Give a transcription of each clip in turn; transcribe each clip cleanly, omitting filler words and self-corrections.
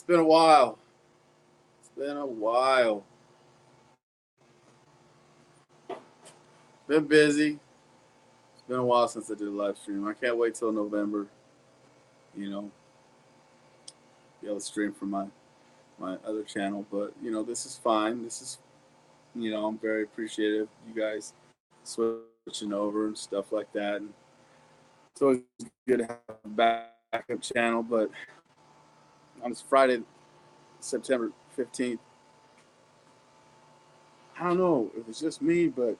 It's been a while. It's been a while. Been busy. It's been a while since I did a live stream. I can't wait till November. You know, be able to stream from my other channel. But this is fine. This is I'm very appreciative you guys switching over and stuff like that. And it's always good to have a backup channel. But on this Friday, September 15th, I don't know if it's just me, but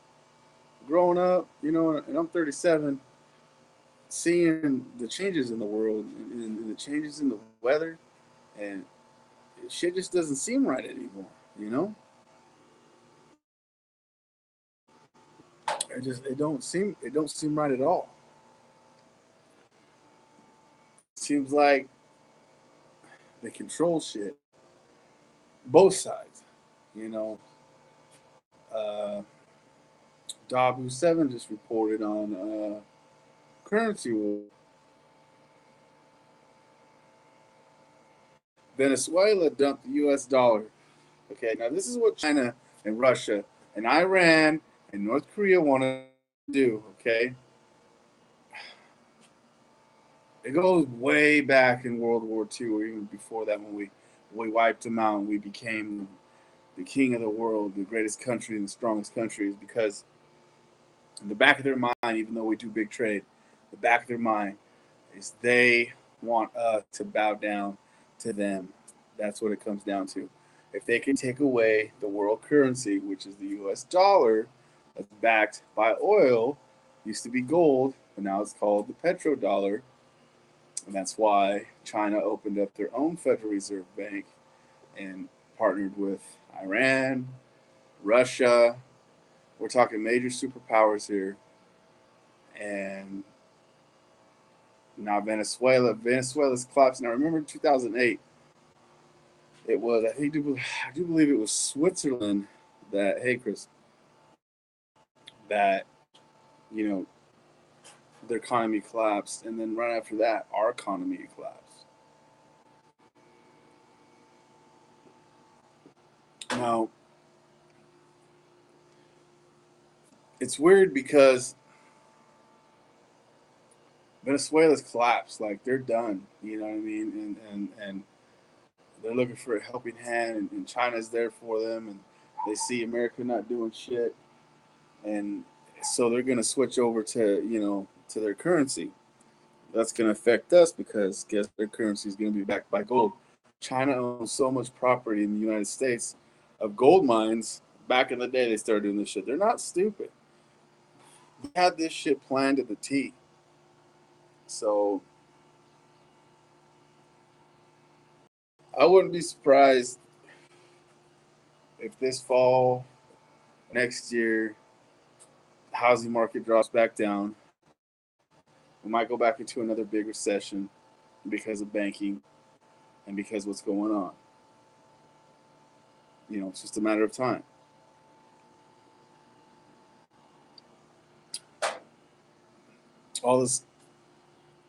growing up, and I'm 37, seeing the changes in the world and the changes in the weather, and shit just doesn't seem right anymore. You know, it don't seem right at all. It seems like they control shit, both sides. You know, uh, Dabu 7 just reported on currency war. Venezuela dumped the U.S. dollar. Okay, now this is what China and Russia and Iran and North Korea want to do. Okay, it goes way back in World War II, or even before that, when we wiped them out and we became the king of the world, the greatest country and the strongest country, is because in the back of their mind, even though we do big trade, the back of their mind is they want us to bow down to them. That's what it comes down to. If they can take away the world currency, which is the U.S. dollar, that's backed by oil, used to be gold, but now it's called the petrodollar, and that's why China opened up their own Federal Reserve Bank and partnered with Iran, Russia. We're talking major superpowers here. And now Venezuela's collapsing. Now remember in 2008, it was, I do believe it was Switzerland that, hey Chris, that, you know, their economy collapsed. And then right after that, our economy collapsed. Now, it's weird because Venezuela's collapsed. Like they're done. You know what I mean? And they're looking for a helping hand, and China's there for them, and they see America not doing shit, and so they're gonna switch over to to their currency. That's gonna affect us because guess their currency is gonna be backed by gold. China owns so much property in the United States of gold mines. Back in the day, they started doing this shit. They're not stupid. They had this shit planned to the T. So I wouldn't be surprised if this fall, next year, the housing market drops back down. We might go back into another big recession because of banking and because of what's going on. It's just a matter of time. All this,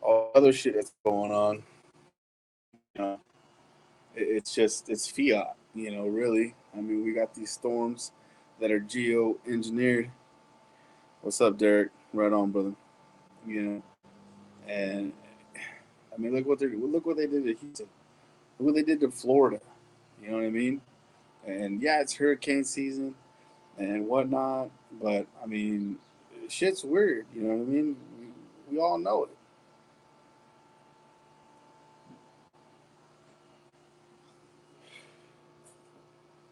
all other shit that's going on, you know, it's fiat. Really. I mean, we got these storms that are geo-engineered. What's up, Derek? Right on, brother. You know, and I mean, look what they did to Houston. Look what they did to Florida. You know what I mean? And yeah, it's hurricane season and whatnot. But I mean, shit's weird. You know what I mean? We all know it.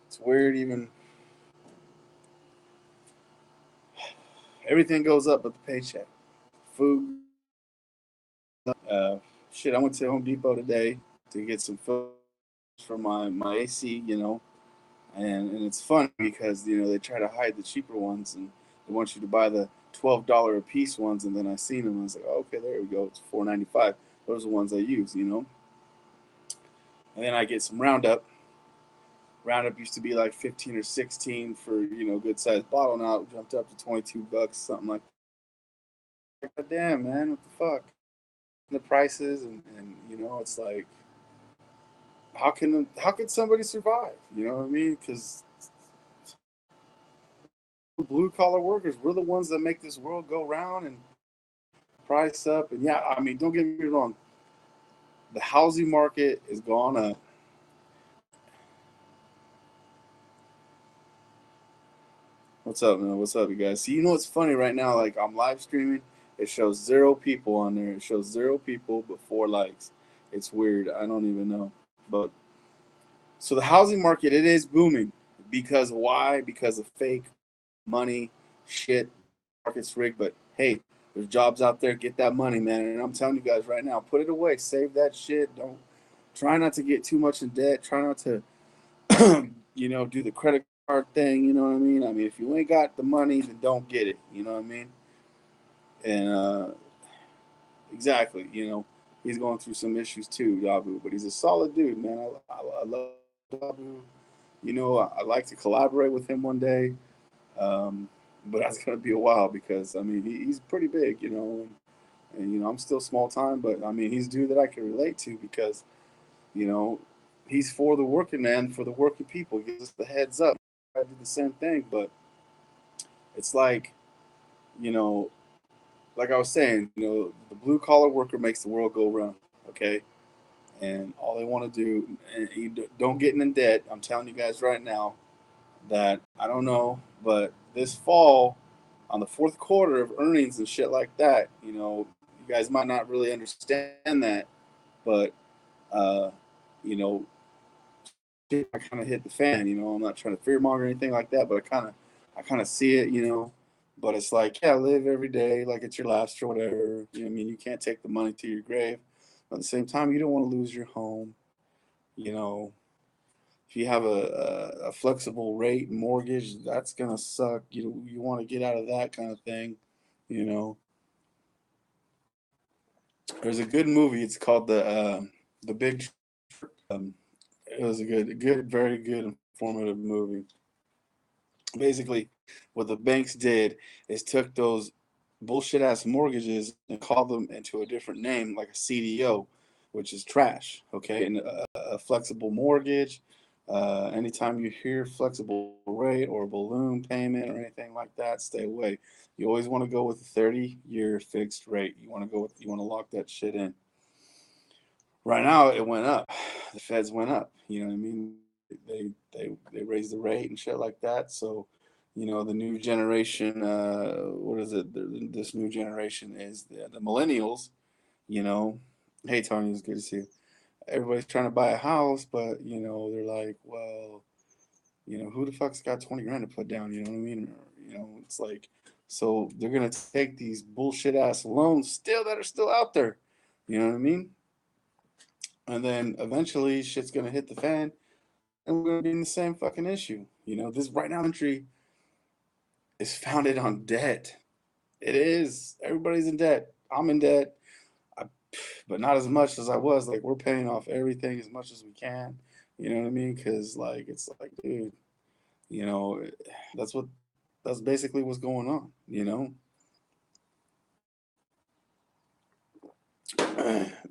It's weird. Even everything goes up but the paycheck. Food. Uh, shit. I went to Home Depot today to get some food for my AC. And it's fun because they try to hide the cheaper ones and they want you to buy the $12 a piece ones. And then I seen them. And I was like, oh, okay, there we go. It's $4.95. Those are the ones I use. And then I get some Roundup. Roundup used to be like 15 or 16 for good sized bottle. Now it jumped up to $22, something like that. God damn, man, what the fuck? The prices and it's like how could somebody survive? You know what I mean? Because blue collar workers, we're the ones that make this world go round and price up. And yeah, I mean, don't get me wrong, the housing market is gone up. What's up, man? What's up, you guys? See, you know what's funny right now? Like I'm live streaming, it shows zero people on there. It shows zero people but 4 likes. It's weird. I don't even know. But so the housing market, it is booming because why? Because of fake money, shit. Market's rigged, but hey, there's jobs out there. Get that money, man. And I'm telling you guys right now, put it away. Save that shit. Don't try not to get too much in debt. Try not to, do the credit card thing. You know what I mean? I mean, if you ain't got the money, then don't get it. You know what I mean? And exactly, he's going through some issues too, Yabu. But he's a solid dude, man. I love Yabu. I like to collaborate with him one day. But that's gonna be a while because I mean he's pretty big, and I'm still small time, but I mean he's a dude that I can relate to because you know he's for the working man, for the working people. He gives us the heads up. I do the same thing, but it's you know, like I was saying, the blue collar worker makes the world go round. Okay, and all they want to do, and you don't get in debt. I'm telling you guys right now that I don't know, but this fall, on the fourth quarter of earnings and shit like that, you guys might not really understand that, but uh, you know, I kind of hit the fan. I'm not trying to fearmonger or anything like that, but I kind of see it. But it's like, yeah, live every day like it's your last or whatever. I mean, you can't take the money to your grave. But at the same time, you don't want to lose your home. You know, if you have a flexible rate mortgage, that's gonna suck. You want to get out of that kind of thing. You know, there's a good movie. It's called the Big. It was a good, very good, informative movie. Basically, what the banks did is took those bullshit ass mortgages and called them into a different name, like a CDO, which is trash. Okay, and a flexible mortgage. Anytime you hear flexible rate or balloon payment or anything like that, stay away. You always want to go with a 30-year fixed rate. You want to lock that shit in. Right now, it went up. The Feds went up. You know what I mean? They raised the rate and shit like that. So, the new generation. What is it? This new generation is the millennials. You know, hey Tony, it's good to see you. Everybody's trying to buy a house, but they're like, well, who the fuck's got 20 grand to put down? You know what I mean? Or, it's like, so they're gonna take these bullshit ass loans still that are still out there. You know what I mean? And then eventually shit's gonna hit the fan and we're gonna be in the same fucking issue. This right now country is founded on debt. It is. Everybody's in debt. I'm in debt. I, but not as much as I was. Like we're paying off everything as much as we can. You know what I mean? Because like it's like, dude, you know, that's what that's basically what's going on.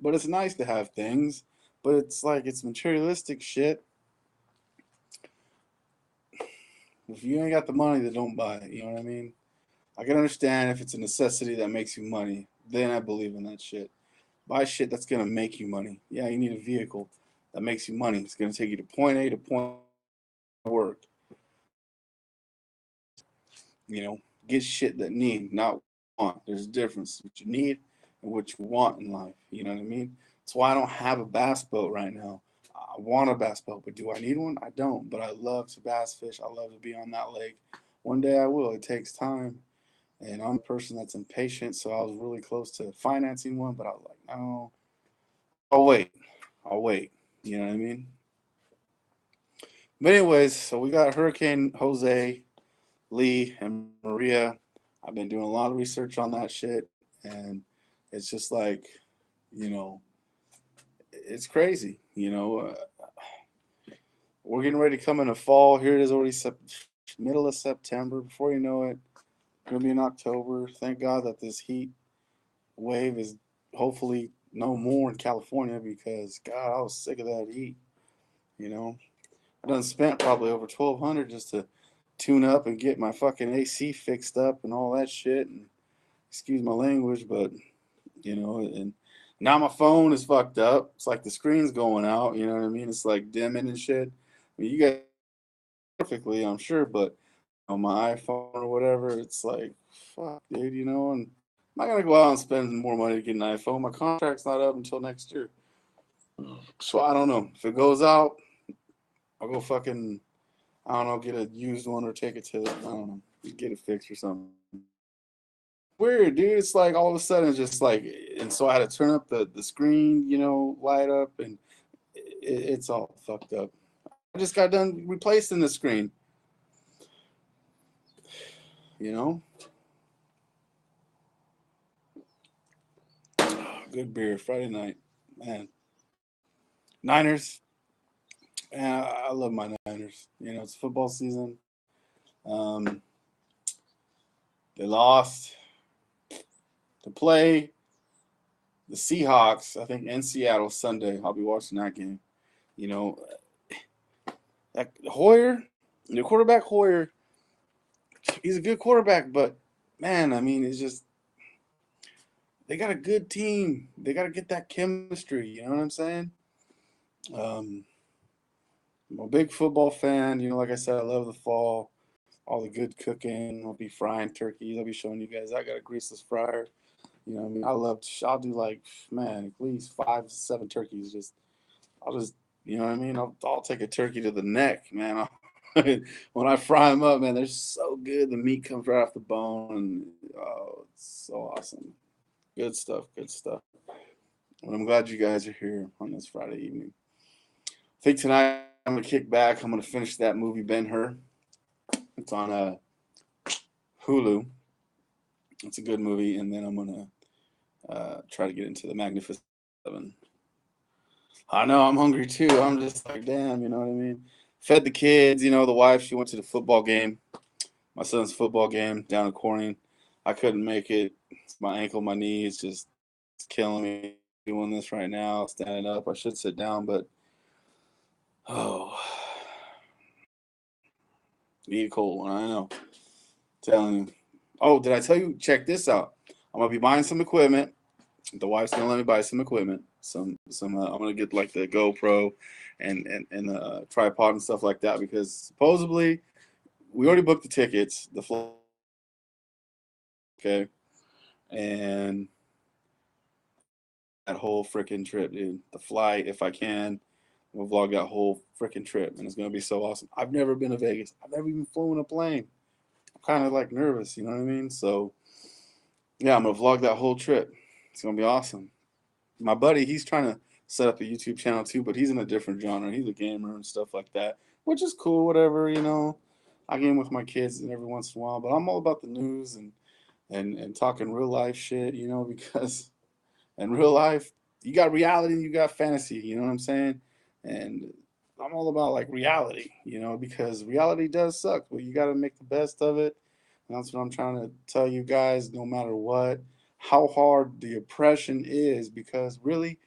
But it's nice to have things. But it's like it's materialistic shit. If you ain't got the money, then don't buy it. You know what I mean? I can understand if it's a necessity that makes you money. Then I believe in that shit. Buy shit that's gonna make you money. Yeah, you need a vehicle that makes you money. It's gonna take you to point A to point work. You know, get shit that need, not want. There's a difference what you need and what you want in life. You know what I mean? That's why I don't have a bass boat right now. I want a bass boat, but do I need one? I don't. But I love to bass fish. I love to be on that lake. One day I will. It takes time. And I'm a person that's impatient, so I was really close to financing one, but I was like, no, I'll wait. I'll wait. You know what I mean? But anyways, so we got Hurricane Jose, Lee, and Maria. I've been doing a lot of research on that shit, and it's just like, you know, it's crazy. We're getting ready to come into fall. Here it is already middle of September. Before you know it, it's gonna be in October. Thank God that this heat wave is hopefully no more in California because God, I was sick of that heat. You know, I done spent probably over 1,200 just to tune up and get my fucking AC fixed up and all that shit. And excuse my language, but and now my phone is fucked up. It's like the screen's going out. You know what I mean? It's like dimming and shit. I mean, you guys perfectly, I'm sure, but on my iPhone or whatever, it's like, fuck, dude, and I'm not gonna go out and spend more money to get an iPhone. My contract's not up until next year, so I don't know. If it goes out, I'll go fucking, I don't know, get a used one or take it to, I don't know, get it fixed or something. Weird, dude. It's like all of a sudden, it's just like, and so I had to turn up the screen, light up, and it's all fucked up. I just got done replacing the screen, you know. Good beer, Friday night, man. Niners, man, I love my Niners. It's football season. Um, they lost to play the Seahawks, I think, in Seattle Sunday. I'll be watching that game. You know, that Hoyer, the quarterback Hoyer, he's a good quarterback, but man, I mean, it's just they got a good team. They got to get that chemistry. You know what I'm saying? Um, I'm a big football fan. Like I said, I love the fall, all the good cooking. I'll be frying turkeys. I'll be showing you guys. I got a greaseless fryer. What I mean? I'll do like, man, at least 5 to 7 turkeys. I'll just, you know what I mean? I'll take a turkey to the neck, man. When I fry them up, man, they're so good. The meat comes right off the bone. And, oh, it's so awesome. Good stuff. Good stuff. And I'm glad you guys are here on this Friday evening. I think tonight I'm gonna kick back. I'm gonna finish that movie Ben-Hur. It's on Hulu. It's a good movie, and then I'm gonna try to get into the Magnificent Seven. I know I'm hungry too. I'm just like, damn, you know what I mean? Fed the kids, the wife. She went to the football game, my son's football game down in Corning. I couldn't make it. My ankle, my knee, it's killing me doing this right now. Standing up, I should sit down, but oh, eat a cold one. I know. Telling you. Oh, did I tell you? Check this out. I'm gonna be buying some equipment. The wife's gonna let me buy some equipment. I'm gonna get like the GoPro and the tripod and stuff like that because supposedly we already booked the tickets, the flight, okay, and that whole freaking trip, dude. The flight, if I can, we'll vlog that whole freaking trip, and it's gonna be so awesome. I've never been to Vegas. I've never even flown a plane. I'm kind of like nervous, you know what I mean? So yeah, I'm gonna vlog that whole trip. It's gonna be awesome. My buddy, he's trying to set up a YouTube channel too, but he's in a different genre. He's a gamer and stuff like that, which is cool, whatever. I game with my kids and every once in a while, but I'm all about the news and talking real life shit, because in real life, you got reality and you got fantasy, you know what I'm saying? And I'm all about like reality, because reality does suck, but you got to make the best of it. And that's what I'm trying to tell you guys, no matter what, how hard the oppression is, because really,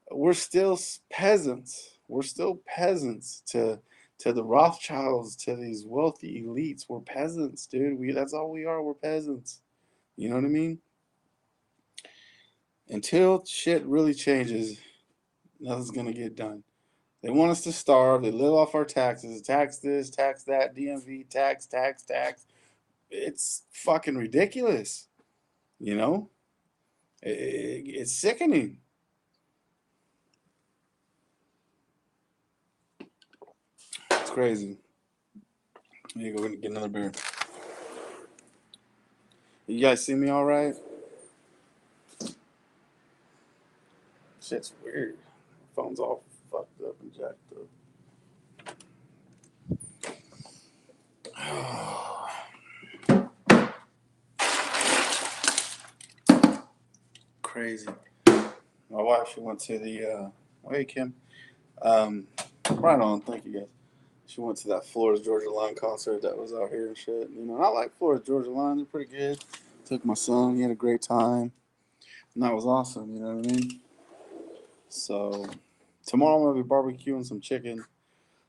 we're still peasants. We're still peasants to the Rothschilds, to these wealthy elites. We're peasants, dude. That's all we are. We're peasants. You know what I mean? Until shit really changes, nothing's gonna get done. They want us to starve. They live off our taxes. Tax this, tax that, DMV, tax, tax, tax. It's fucking ridiculous. You know, it's sickening. It's crazy. Here you go, get another beer. You guys see me all right? Shit's weird. My phone's all fucked up and jacked up. Crazy. My wife, she went to the, hey, Kim. Right on. Thank you, guys. She went to that Florida Georgia Line concert that was out here and shit. I like Florida Georgia Line. They're pretty good. Took my son. He had a great time. And that was awesome. You know what I mean? So, tomorrow I'm gonna be barbecuing some chicken.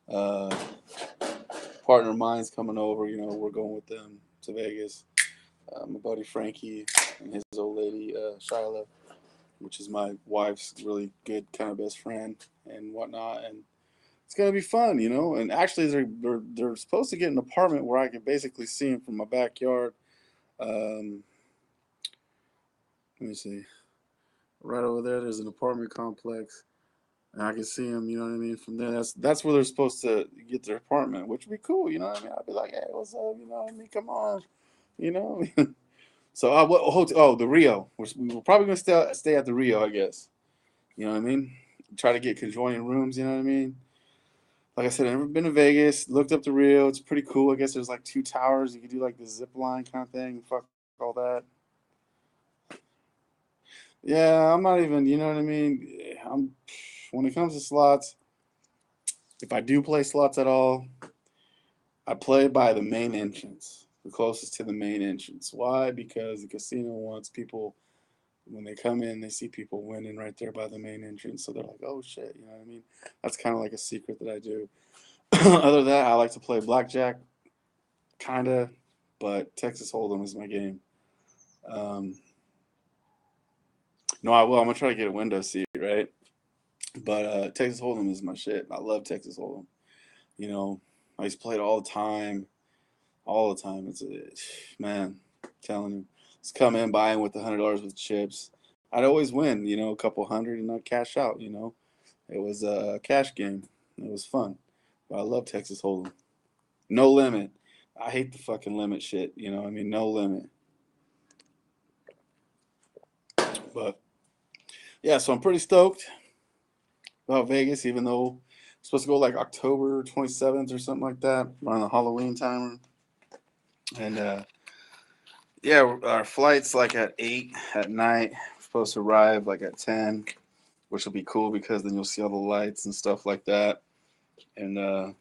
Uh, Partner of mine's coming over. You know, we're going with them to Vegas. My buddy Frankie and his old lady Shyla, which is my wife's really good kind of best friend and whatnot. And it's gonna be fun, you know. And actually, they're supposed to get an apartment where I can basically see them from my backyard. Um, Let me see. Right over there, there's an apartment complex, and I can see them. You know what I mean? From there, that's where they're supposed to get their apartment, which would be cool. You know what I mean? I'd be like, hey, what's up? You know what I mean? Come on, you know. So, what hotel? Oh, the Rio. We're probably gonna stay at the Rio, I guess. You know what I mean? Try to get conjoining rooms. You know what I mean? Like I said, I've never been to Vegas. Looked up the Rio. It's pretty cool. I guess there's like two towers. You could do like the zip line kind of thing. Fuck all that. Yeah, I'm not even. You know what I mean? I'm when it comes to slots. If I do play slots at all, I play by the main entrance, the closest to the main entrance. Why? Because the casino wants people when they come in, they see people winning right there by the main entrance. So they're like, oh shit, you know what I mean? That's kind of like a secret that I do. Other than that, I like to play blackjack, kind of, but Texas Hold'em is my game. Um, no, I will. I'm going to try to get a window seat, right? But Texas Hold'em is my shit. I love Texas Hold'em. You know, I used to play it all the time. All the time. Man, I'm telling you. Just come in buying with $100 with chips. I'd always win, you know, a couple hundred and I'd cash out, you know. It was a cash game. It was fun. But I love Texas Hold'em. No limit. I hate the fucking limit shit, you know. I mean, no limit. But yeah, so I'm pretty stoked about Vegas, even though it's supposed to go like October 27th or something like that, around the Halloween time. And yeah, our flight's like at 8 at night. We're supposed to arrive like at 10, which will be cool because then you'll see all the lights and stuff like that. And I'm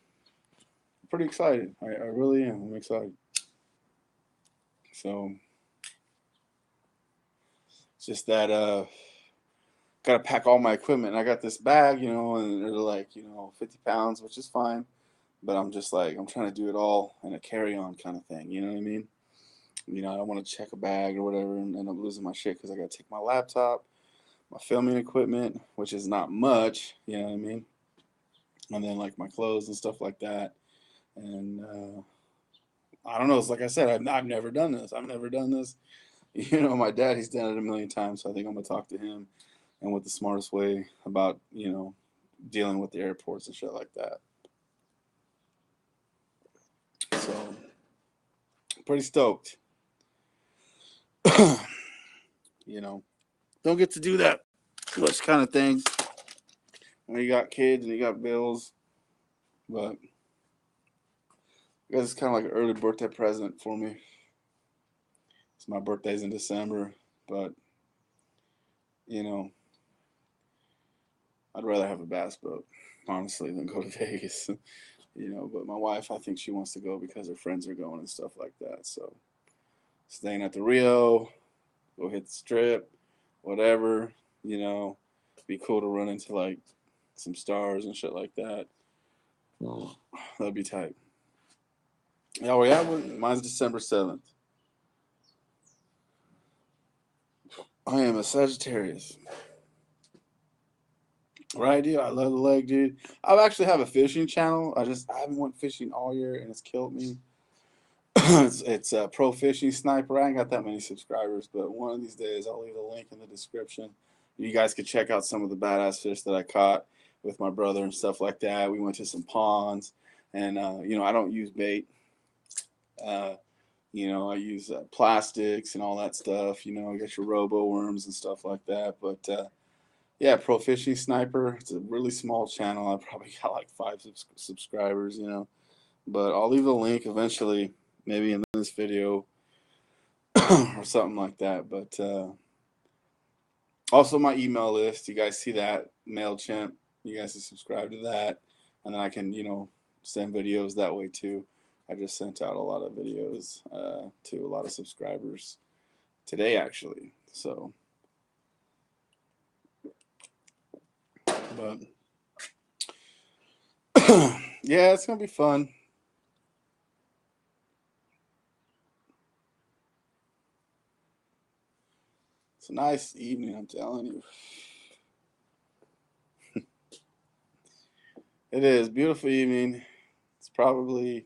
pretty excited. I really am. I'm excited. So it's just that gotta pack all my equipment. And I got this bag, you know, and they're like, you know, 50 pounds, which is fine. But I'm just like, I'm trying to do it all in a carry-on kind of thing. You know what I mean? You know, I don't want to check a bag or whatever and end up losing my shit because I got to take my laptop, my filming equipment, which is not much. You know what I mean? And then like my clothes and stuff like that. And I don't know. It's like I said, I've never done this. I've never done this. You know, my dad, he's done it a million times. So I think I'm going to talk to him and what the smartest way about, you know, dealing with the airports and shit like that. So, pretty stoked. You know, don't get to do that much kind of things when you got kids and you got bills. But I guess it's kind of like an early birthday present for me. So my birthday's in December, but you know, I'd rather have a bass boat, honestly, than go to Vegas. You know, but my wife, I think she wants to go because her friends are going and stuff like that. So staying at the Rio, go hit the strip, whatever, you know, be cool to run into like some stars and shit like that. Oh. That'd be tight. Yeah, well, yeah, mine's December 7th. I am a Sagittarius. Right, dude. I love the lake, dude. I actually have a fishing channel. I haven't went fishing all year, and it's killed me. It's a pro fishing sniper. I ain't got that many subscribers, but one of these days I'll leave a link in the description. You guys could check out some of the badass fish that I caught with my brother and stuff like that. We went to some ponds, and you know, I don't use bait. Uh, you know, I use plastics and all that stuff. You know, I got your robo worms and stuff like that. But yeah, Pro Fishing Sniper. It's a really small channel. I probably got like 5 subscribers. You know, but I'll leave the link eventually, maybe in this video or something like that. But also my email list. You guys see that Mailchimp? You guys can subscribe to that, and then I can, you know, send videos that way too. I just sent out a lot of videos to a lot of subscribers today, actually. So, but Yeah, it's gonna be fun. It's a nice evening, I'm telling you. It is beautiful evening. It's probably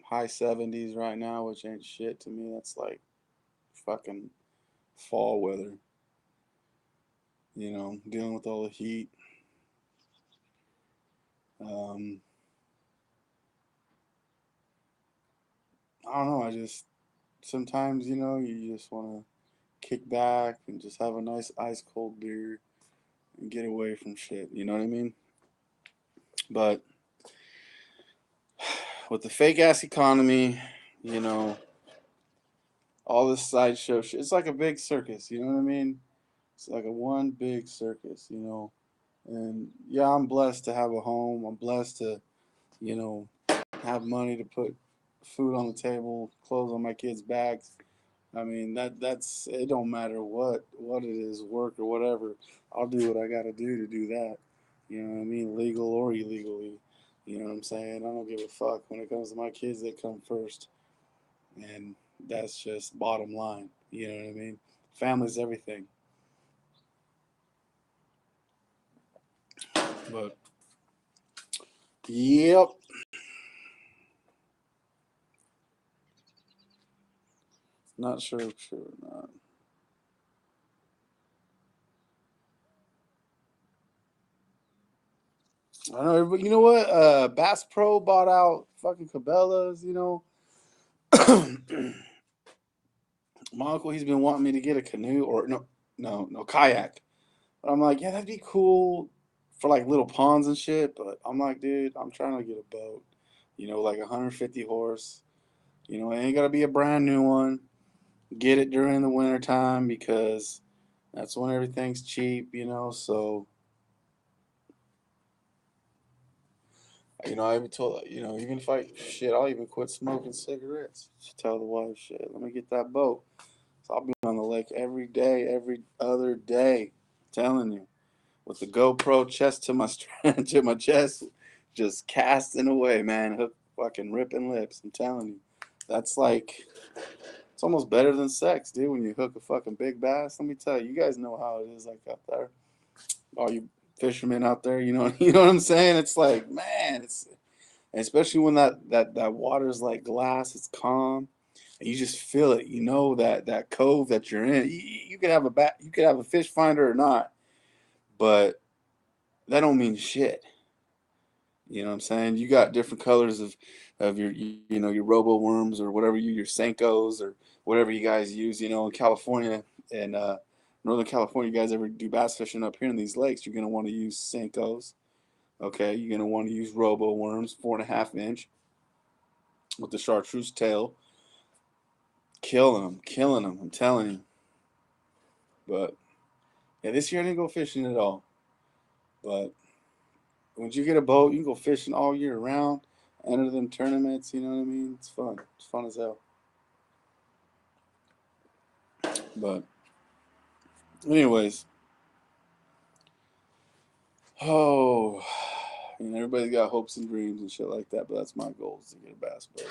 high 70s right now, which ain't shit to me. That's like fucking fall weather. Dealing with all the heat. Um, I don't know. I just sometimes you just want to kick back and just have a nice ice cold beer and get away from shit. You know what I mean? But with the fake ass economy, you know, all this sideshow shit, it's like a big circus. You know what I mean? It's like a one big circus. And yeah, I'm blessed to have a home. I'm blessed to, you know, have money to put food on the table, clothes on my kids' backs. I mean that's it. Don't matter what it is, work or whatever. I'll do what I got to do that. You know what I mean, legal or illegally. You know what I'm saying? I don't give a fuck. When it comes to my kids, they come first, and that's just bottom line. You know what I mean? Family's everything. But yep, not sure if true or not. I know, but you know what? Bass Pro bought out fucking Cabela's. My uncle, he's been wanting me to get a canoe or no kayak. But I'm like, yeah, that'd be cool for like little ponds and shit. But I'm like, dude, I'm trying to get a boat. Like 150 horse. It ain't gotta be a brand new one. Get it during the winter time because that's when everything's cheap. So I even told even if I'll even quit smoking cigarettes. Just tell the wife, shit, let me get that boat. So I'll be on the lake every day, every other day. I'm telling you, with the GoPro chest to my to my chest, just casting away, man. Hook fucking ripping lips. I'm telling you, that's like it's almost better than sex, dude. When you hook a fucking big bass, let me tell you, you guys know how it is like out there. All you fishermen out there, you know what I'm saying? It's like, man, it's especially when that water is like glass, it's calm, and you just feel it. You know that cove that you're in. You could have you could have a fish finder or not, but that don't mean shit. You know what I'm saying? You got different colors of your robo worms or whatever your senkos or whatever you guys use. In California and Northern California, you guys ever do bass fishing up here in these lakes? You're gonna want to use senkos. Okay, you're gonna want to use robo worms, 4.5 inch with the chartreuse tail, killing them. I'm telling you. But yeah, this year I didn't go fishing at all. But once you get a boat, you can go fishing all year round. Enter them tournaments. You know what I mean? It's fun. It's fun as hell. But anyways, oh, everybody's got hopes and dreams and shit like that. But that's my goal is to get a bass boat.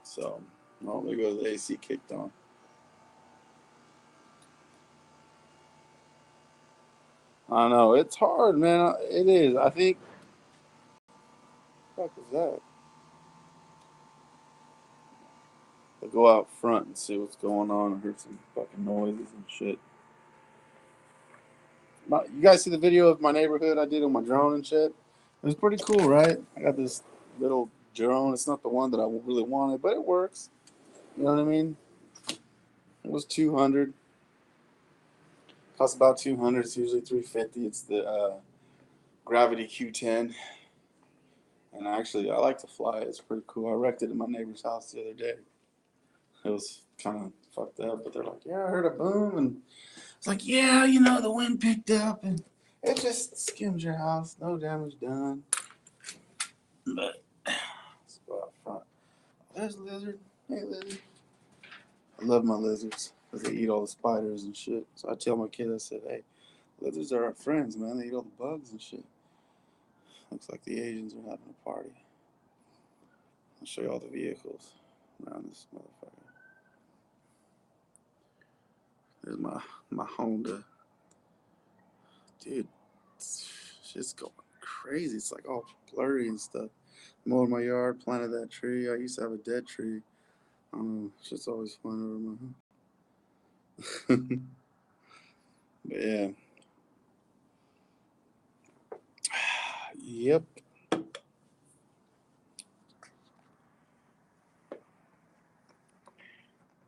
So, oh, there goes the AC kicked on. I know it's hard, man. It is. I think. What the fuck is that? I'll go out front and see what's going on. I heard some fucking noises and shit. You guys see the video of my neighborhood I did on my drone and shit? It was pretty cool, right? I got this little drone. It's not the one that I really wanted, but it works. You know what I mean? It was 200. Costs about 200. It's usually 350. It's the Gravity Q10. And I like to fly it. It's pretty cool. I wrecked it at my neighbor's house the other day. It was kind of fucked up, but they're like, yeah, I heard a boom. And it's like, yeah, the wind picked up and it just skimmed your house. No damage done. But let's go out front. There's a lizard. Hey, lizard. I love my lizards because they eat all the spiders and shit. So I tell my kid, I said, hey, lizards are our friends, man. They eat all the bugs and shit. Looks like the Asians are having a party. I'll show you all the vehicles around this motherfucker. There's my Honda. Dude, shit's going crazy. It's like all blurry and stuff. Mowed my yard, planted that tree. I used to have a dead tree. I don't know. Shit's always flying over my head. But yeah. Yep.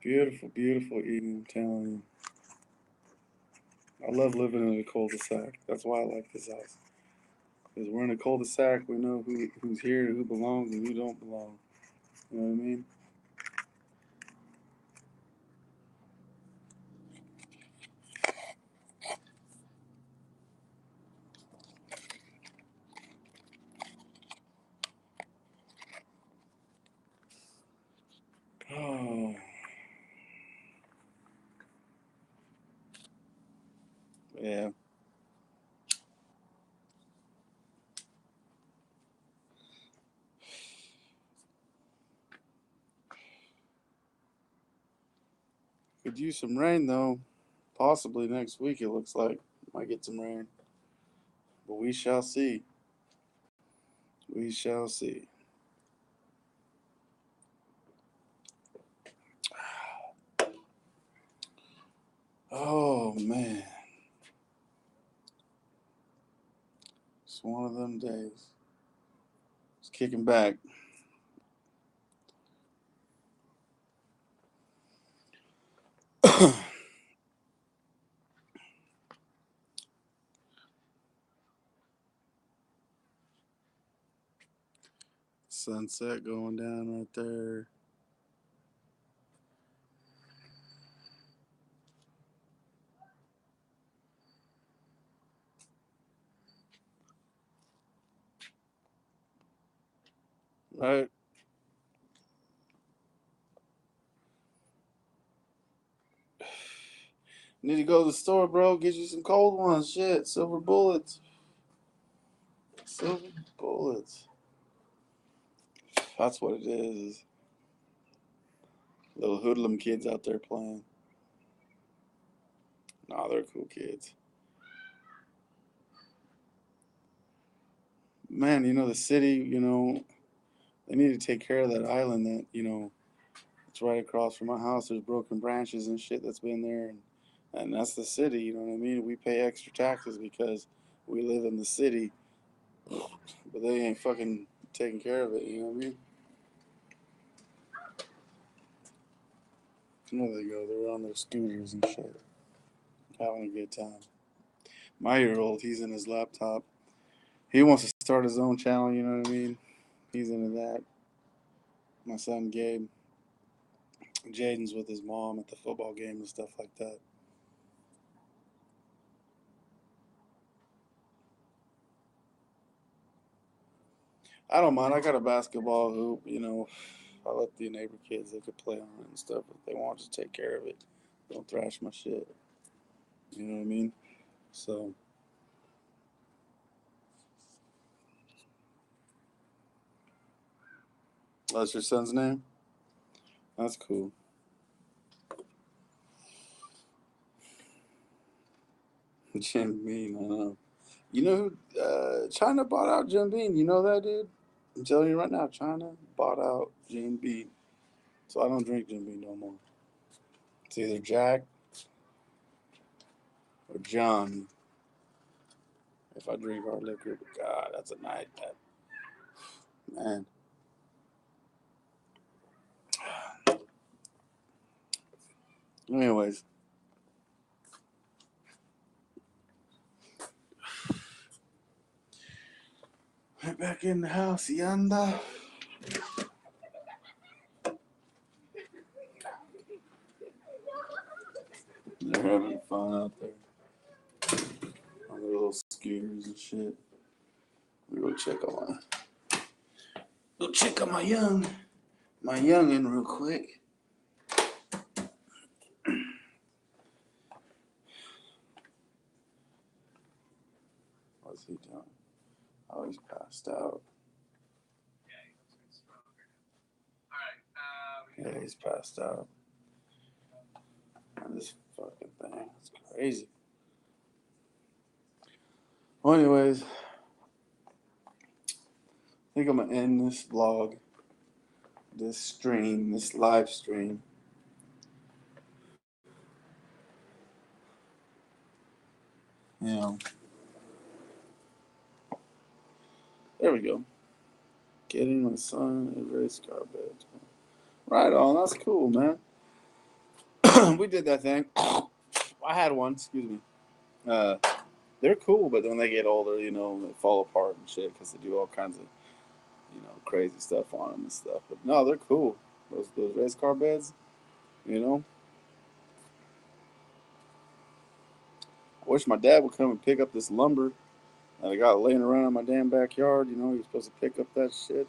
Beautiful, beautiful evening, I'm telling you. I love living in a cul-de-sac. That's why I like this house. Because we're in a cul-de-sac, we know who's here, who belongs, and who don't belong. You know what I mean? Oh, yeah. Could use some rain, though. Possibly next week, it looks like. Might get some rain. But we shall see. We shall see. Oh, man. It's one of them days. It's kicking back. Sunset going down right there. Right? Need to go to the store, bro. Get you some cold ones. Shit. Silver bullets. Silver bullets. That's what it is. Little hoodlum kids out there playing. Nah, they're cool kids. Man, the city, they need to take care of that island that, it's right across from my house. There's broken branches and shit that's been there. And that's the city, you know what I mean? We pay extra taxes because we live in the city. But they ain't fucking taking care of it, you know what I mean? There they go. They're on their scooters and shit. Having a good time. My year-old, he's in his laptop. He wants to start his own channel, you know what I mean? He's into that. My son Gabe, Jaden's with his mom at the football game and stuff like that. I don't mind. I got a basketball hoop, I let the neighbor kids, they could play on it and stuff if they want to take care of it. Don't thrash my shit. You know what I mean? So, that's your son's name? That's cool. Jim Bean, I know. You know who? China bought out Jim Bean. You know that, dude? I'm telling you right now, China bought out Jim Bean. So I don't drink Jim Bean no more. It's either Jack or John. If I drink hard liquor, God, that's a night. Man. Anyways, right back in the house, yanda. They're having fun out there on their little scooters and shit. We go check on my youngin' real quick. What's he doing? Oh, he's passed out. Yeah, he's passed out. Man, this fucking thing. It's crazy. Well, anyways, I think I'm gonna end this vlog, this stream, this live stream. You know, there we go. Getting my son a race car bed. Right on. That's cool, man. We did that thing. I had one. Excuse me. Uh, they're cool, but when they get older, you know, they fall apart and shit because they do all kinds of, you know, crazy stuff on them and stuff. But no, they're cool. Those race car beds, you know. I wish my dad would come and pick up this lumber that I got laying around in my damn backyard. You know, he was supposed to pick up that shit,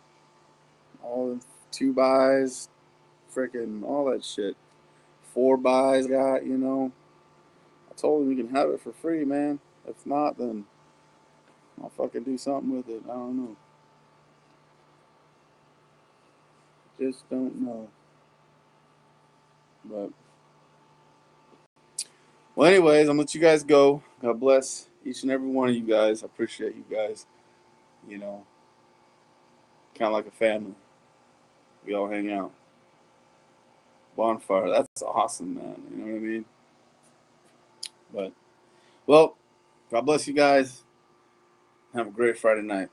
all the 2x, freaking all that shit. 4x got, you know. I told him you can have it for free, man. If not, then I'll fucking do something with it. I don't know. Just don't know. But well, anyways, I'm gonna let you guys go. God bless each and every one of you guys. I appreciate you guys. You know, kind of like a family. We all hang out. Bonfire. That's awesome, man. You know what I mean? But well, God bless you guys. Have a great Friday night.